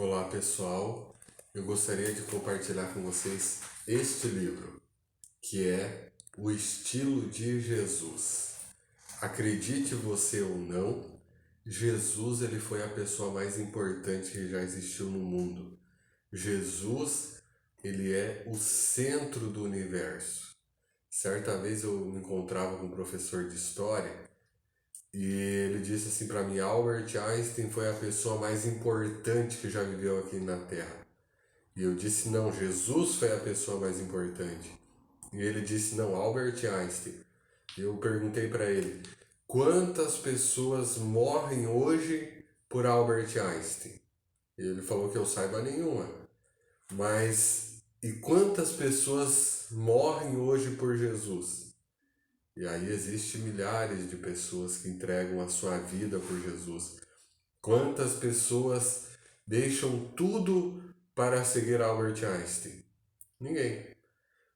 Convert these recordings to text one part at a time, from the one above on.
Olá pessoal, eu gostaria de compartilhar com vocês este livro, que é O Estilo de Jesus. Acredite você ou não, Jesus ele foi a pessoa mais importante que já existiu no mundo. Jesus ele é o centro do universo. Certa vez eu me encontrava com um professor de história e ele disse assim para mim: Albert Einstein foi a pessoa mais importante que já viveu aqui na Terra. E eu disse: não, Jesus foi a pessoa mais importante. E ele disse: não, Albert Einstein. Eu perguntei para ele: quantas pessoas morrem hoje por Albert Einstein? E ele falou que eu saiba nenhuma. Mas e quantas pessoas morrem hoje por Jesus? E aí existem milhares de pessoas que entregam a sua vida por Jesus. Quantas pessoas deixam tudo para seguir Albert Einstein? Ninguém.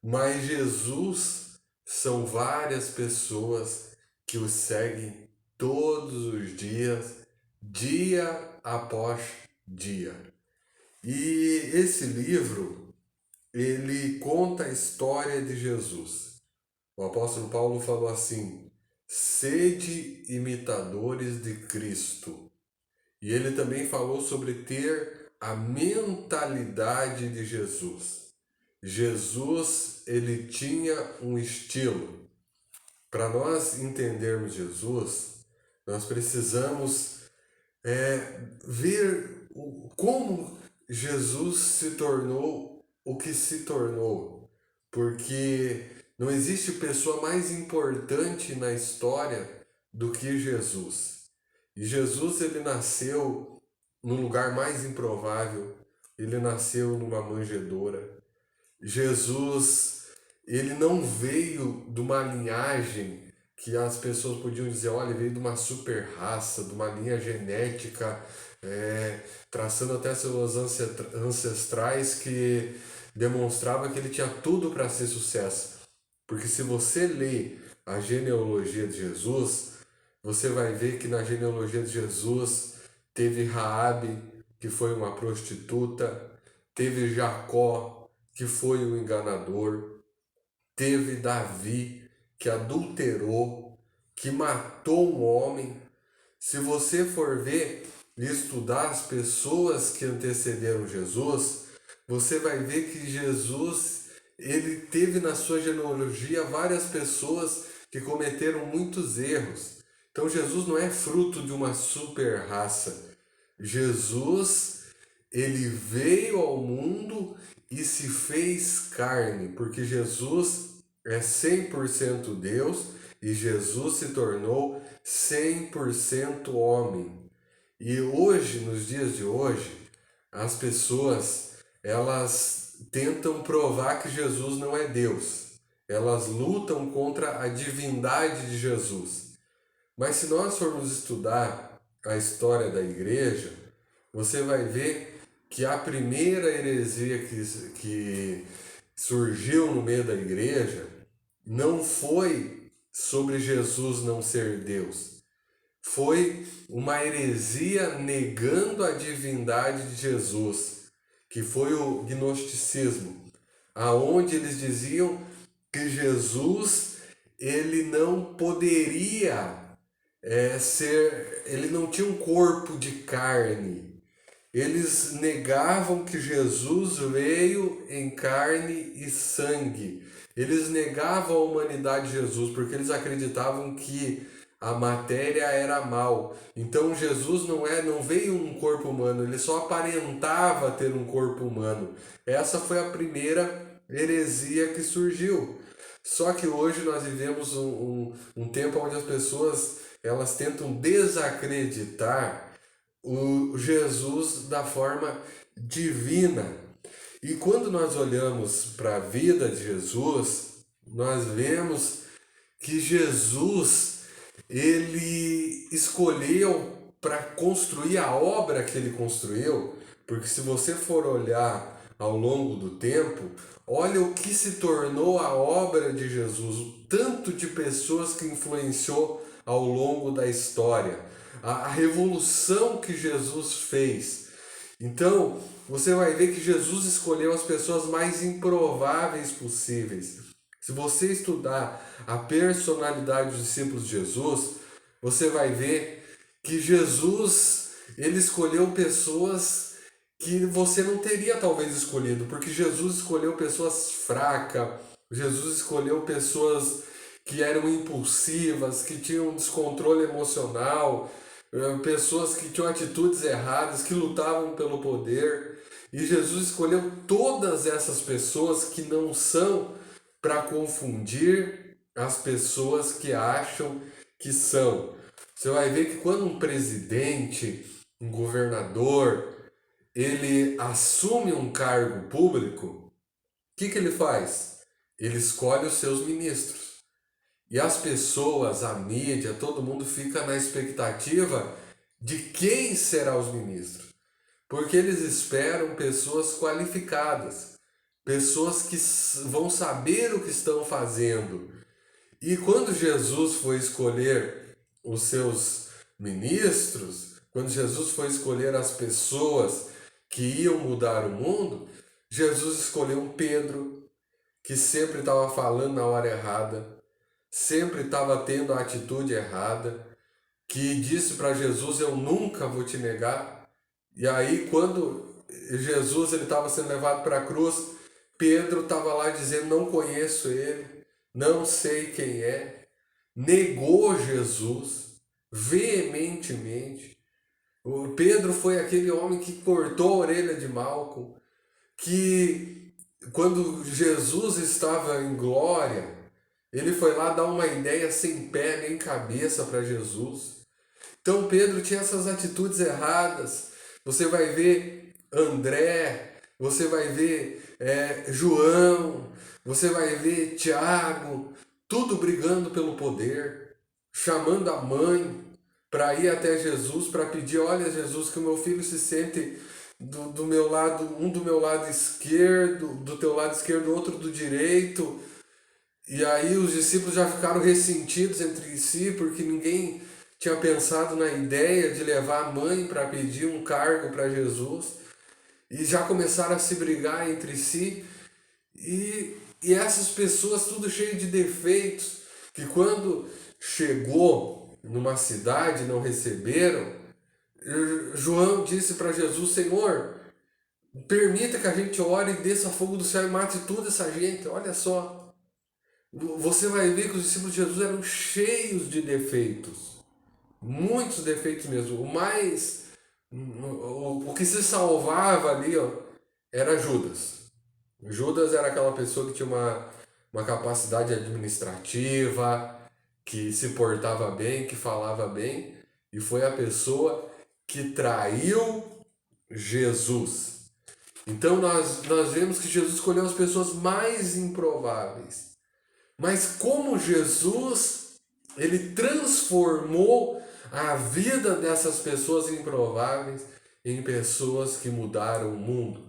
Mas Jesus são várias pessoas que o seguem todos os dias, dia após dia. E esse livro, ele conta a história de Jesus. O apóstolo Paulo falou assim: sede imitadores de Cristo. E ele também falou sobre ter a mentalidade de Jesus. Jesus, ele tinha um estilo. Para nós entendermos Jesus, nós precisamos ver como Jesus se tornou o que se tornou. Porque não existe pessoa mais importante na história do que Jesus. E Jesus ele nasceu no lugar mais improvável, ele nasceu numa manjedoura. Jesus, ele não veio de uma linhagem que as pessoas podiam dizer, olha, ele veio de uma super raça, de uma linha genética, traçando até seus ancestrais que demonstrava que ele tinha tudo para ser sucesso. Porque se você lê a genealogia de Jesus, você vai ver que na genealogia de Jesus teve Raabe, que foi uma prostituta, teve Jacó, que foi um enganador, teve Davi, que adulterou, que matou um homem. Se você for ver e estudar as pessoas que antecederam Jesus, você vai ver que Jesus, ele teve na sua genealogia várias pessoas que cometeram muitos erros. Então Jesus não é fruto de uma super raça. Jesus, ele veio ao mundo e se fez carne, porque Jesus é 100% Deus e Jesus se tornou 100% homem. E hoje, nos dias de hoje, as pessoas, elas tentam provar que Jesus não é Deus. Elas lutam contra a divindade de Jesus. Mas se nós formos estudar a história da igreja, você vai ver que a primeira heresia que surgiu no meio da igreja não foi sobre Jesus não ser Deus. Foi uma heresia negando a divindade de Jesus, que foi o gnosticismo, aonde eles diziam que Jesus ele não poderia ele não tinha um corpo de carne. Eles negavam que Jesus veio em carne e sangue. Eles negavam a humanidade de Jesus porque eles acreditavam que a matéria era mal. Então Jesus não veio um corpo humano, ele só aparentava ter um corpo humano. Essa foi a primeira heresia que surgiu. Só que hoje nós vivemos um tempo onde as pessoas elas tentam desacreditar o Jesus da forma divina. E quando nós olhamos para a vida de Jesus, nós vemos que Jesus ele escolheu para construir a obra que ele construiu, porque se você for olhar ao longo do tempo, olha o que se tornou a obra de Jesus, o tanto de pessoas que influenciou ao longo da história, a revolução que Jesus fez. Então, você vai ver que Jesus escolheu as pessoas mais improváveis possíveis. Se você estudar a personalidade dos discípulos de Jesus, você vai ver que Jesus, ele escolheu pessoas que você não teria talvez escolhido, porque Jesus escolheu pessoas fracas, Jesus escolheu pessoas que eram impulsivas, que tinham descontrole emocional, pessoas que tinham atitudes erradas, que lutavam pelo poder. E Jesus escolheu todas essas pessoas que não são para confundir as pessoas que acham que são. Você vai ver que quando um presidente, um governador, ele assume um cargo público, o que ele faz? Ele escolhe os seus ministros. E as pessoas, a mídia, todo mundo fica na expectativa de quem será os ministros. Porque eles esperam pessoas qualificadas, pessoas que vão saber o que estão fazendo. E quando Jesus foi escolher os seus ministros, quando Jesus foi escolher as pessoas que iam mudar o mundo, Jesus escolheu um Pedro, que sempre estava falando na hora errada, sempre estava tendo a atitude errada, que disse para Jesus: eu nunca vou te negar. E aí quando Jesus ele estava sendo levado para a cruz, Pedro estava lá dizendo: não conheço ele, não sei quem é, negou Jesus veementemente. O Pedro foi aquele homem que cortou a orelha de Malco, que quando Jesus estava em glória, ele foi lá dar uma ideia sem pé nem cabeça para Jesus. Então Pedro tinha essas atitudes erradas. Você vai ver André, você vai ver João, você vai ver Tiago, tudo brigando pelo poder, chamando a mãe para ir até Jesus, para pedir: olha Jesus, que o meu filho se sente do meu lado, um do meu lado esquerdo, do teu lado esquerdo, outro do direito. E aí os discípulos já ficaram ressentidos entre si, porque ninguém tinha pensado na ideia de levar a mãe para pedir um cargo para Jesus. E já começaram a se brigar entre si. E essas pessoas, tudo cheio de defeitos, que quando chegou numa cidade não receberam. João disse para Jesus: Senhor, permita que a gente ore e desça fogo do céu e mate toda essa gente. Olha só. Você vai ver que os discípulos de Jesus eram cheios de defeitos, muitos defeitos mesmo. O que se salvava ali, ó, era Judas. Judas era aquela pessoa que tinha uma capacidade administrativa, que se portava bem, que falava bem, e foi a pessoa que traiu Jesus. Então nós vemos que Jesus escolheu as pessoas mais improváveis. Mas como Jesus, ele transformou a vida dessas pessoas improváveis em pessoas que mudaram o mundo.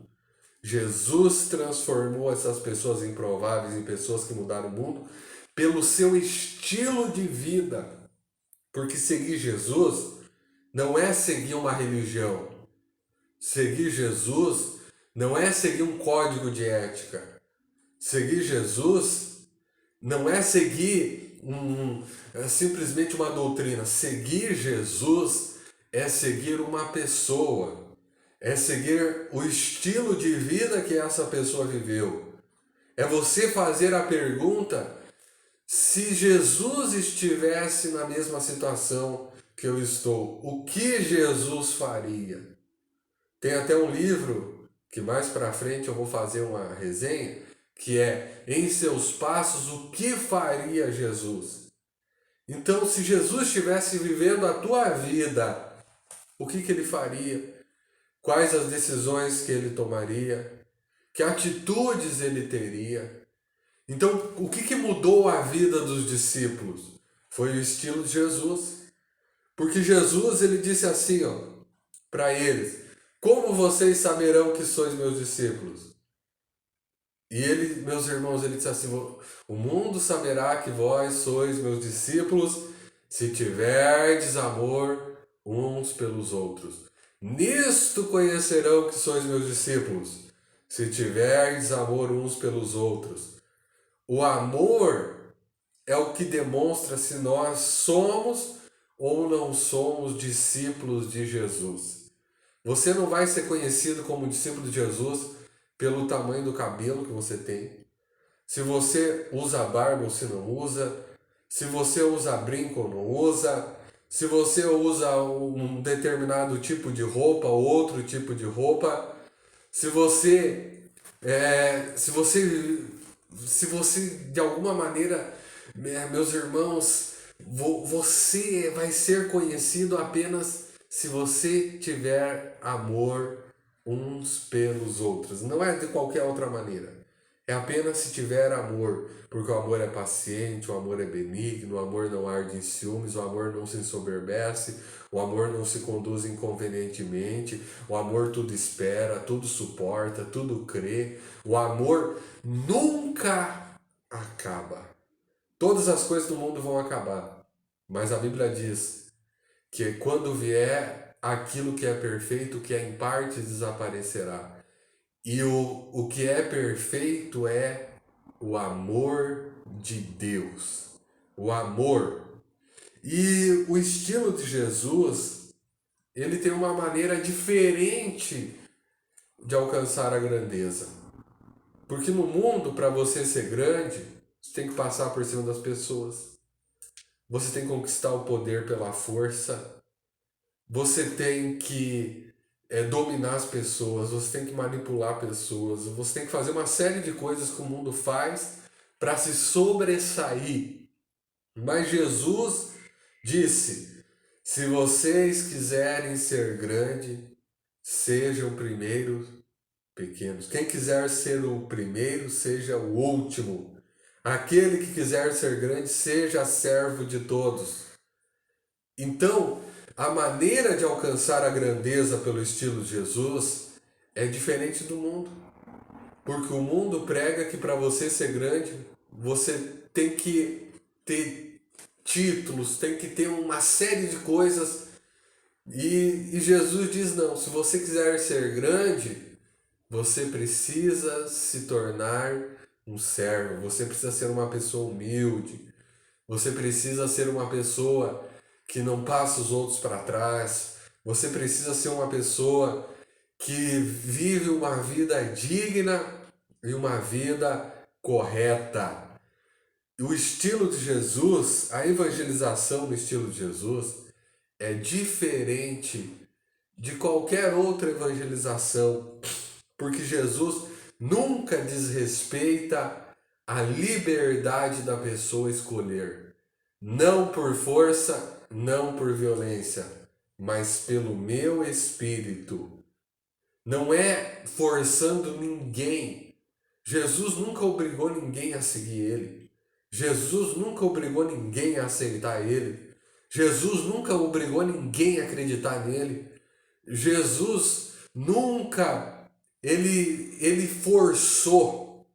Jesus transformou essas pessoas improváveis em pessoas que mudaram o mundo pelo seu estilo de vida. Porque seguir Jesus não é seguir uma religião. Seguir Jesus não é seguir um código de ética. Seguir Jesus não é seguir simplesmente uma doutrina. Seguir Jesus é seguir uma pessoa. É seguir o estilo de vida que essa pessoa viveu. É você fazer a pergunta: se Jesus estivesse na mesma situação que eu estou, o que Jesus faria? Tem até um livro que mais para frente eu vou fazer uma resenha, que é Em Seus Passos, o que faria Jesus? Então, se Jesus estivesse vivendo a tua vida, o que ele faria? Quais as decisões que ele tomaria? Que atitudes ele teria? Então, o que mudou a vida dos discípulos? Foi o estilo de Jesus. Porque Jesus, ele disse assim, ó, para eles: como vocês saberão que sois meus discípulos? E ele, meus irmãos, ele disse assim: o mundo saberá que vós sois meus discípulos se tiverdes amor uns pelos outros. Nisto conhecerão que sois meus discípulos, se tiverdes amor uns pelos outros. O amor é o que demonstra se nós somos ou não somos discípulos de Jesus. Você não vai ser conhecido como discípulo de Jesus pelo tamanho do cabelo que você tem, se você usa barba ou se não usa, se você usa brinco ou não usa, se você usa um determinado tipo de roupa ou outro tipo de roupa, se você, se você, se você de alguma maneira, meus irmãos, você vai ser conhecido apenas se você tiver amor uns pelos outros. Não é de qualquer outra maneira. É apenas se tiver amor, porque o amor é paciente, o amor é benigno, o amor não arde em ciúmes, o amor não se ensoberbece, o amor não se conduz inconvenientemente, o amor tudo espera, tudo suporta, tudo crê, o amor nunca acaba. Todas as coisas do mundo vão acabar, mas a Bíblia diz que quando vier aquilo que é perfeito, que é em parte desaparecerá. E o que é perfeito é o amor de Deus. O amor. E o estilo de Jesus, ele tem uma maneira diferente de alcançar a grandeza. Porque no mundo, para você ser grande, você tem que passar por cima das pessoas. Você tem que conquistar o poder pela força. Você tem que dominar as pessoas, você tem que manipular pessoas, você tem que fazer uma série de coisas que o mundo faz para se sobressair. Mas Jesus disse: se vocês quiserem ser grande, sejam primeiro pequenos. Quem quiser ser o primeiro, seja o último. Aquele que quiser ser grande, seja servo de todos. Então, a maneira de alcançar a grandeza pelo estilo de Jesus é diferente do mundo. Porque o mundo prega que para você ser grande, você tem que ter títulos, tem que ter uma série de coisas. E Jesus diz: não, se você quiser ser grande, você precisa se tornar um servo, você precisa ser uma pessoa humilde, você precisa ser uma pessoa que não passa os outros para trás. Você precisa ser uma pessoa que vive uma vida digna e uma vida correta. E o estilo de Jesus, a evangelização no estilo de Jesus, é diferente de qualquer outra evangelização, porque Jesus nunca desrespeita a liberdade da pessoa escolher. Não por força, não por violência, mas pelo meu espírito. Não é forçando ninguém. Jesus nunca obrigou ninguém a seguir ele. Jesus nunca obrigou ninguém a aceitar ele. Jesus nunca obrigou ninguém a acreditar nele. Jesus nunca ele forçou,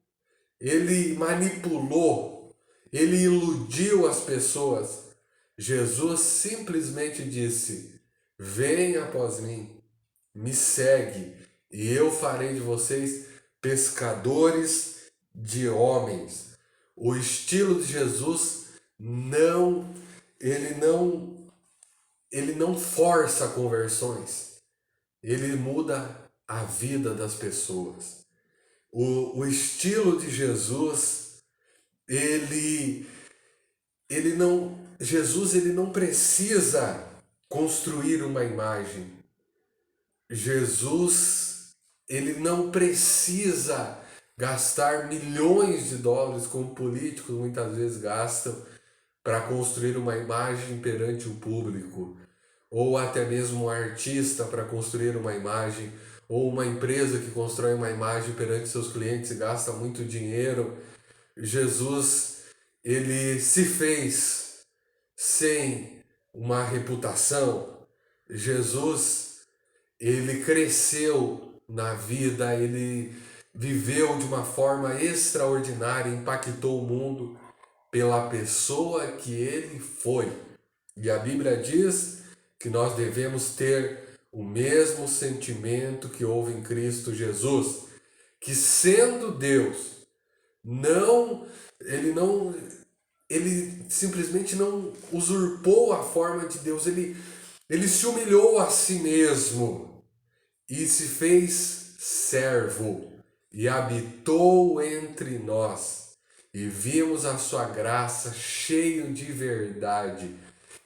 ele manipulou, ele iludiu as pessoas. Jesus simplesmente disse: venha após mim, me segue, e eu farei de vocês pescadores de homens. O estilo de Jesus não, ele não, ele não força conversões. Ele muda a vida das pessoas. O estilo de Jesus, Jesus ele não precisa construir uma imagem. Jesus ele não precisa gastar milhões de dólares, como políticos muitas vezes gastam, para construir uma imagem perante o público, ou até mesmo um artista para construir uma imagem, ou uma empresa que constrói uma imagem perante seus clientes e gasta muito dinheiro. Jesus, ele se fez sem uma reputação. Jesus, ele cresceu na vida, ele viveu de uma forma extraordinária, impactou o mundo pela pessoa que ele foi. E a Bíblia diz que nós devemos ter o mesmo sentimento que houve em Cristo Jesus, que sendo Deus, ele simplesmente não usurpou a forma de Deus, ele se humilhou a si mesmo e se fez servo e habitou entre nós e vimos a sua graça cheio de verdade.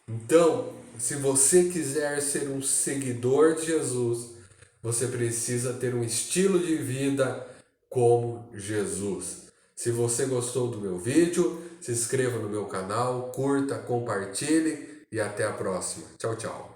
Então, se você quiser ser um seguidor de Jesus, você precisa ter um estilo de vida como Jesus. Se você gostou do meu vídeo, se inscreva no meu canal, curta, compartilhe e até a próxima. Tchau, tchau.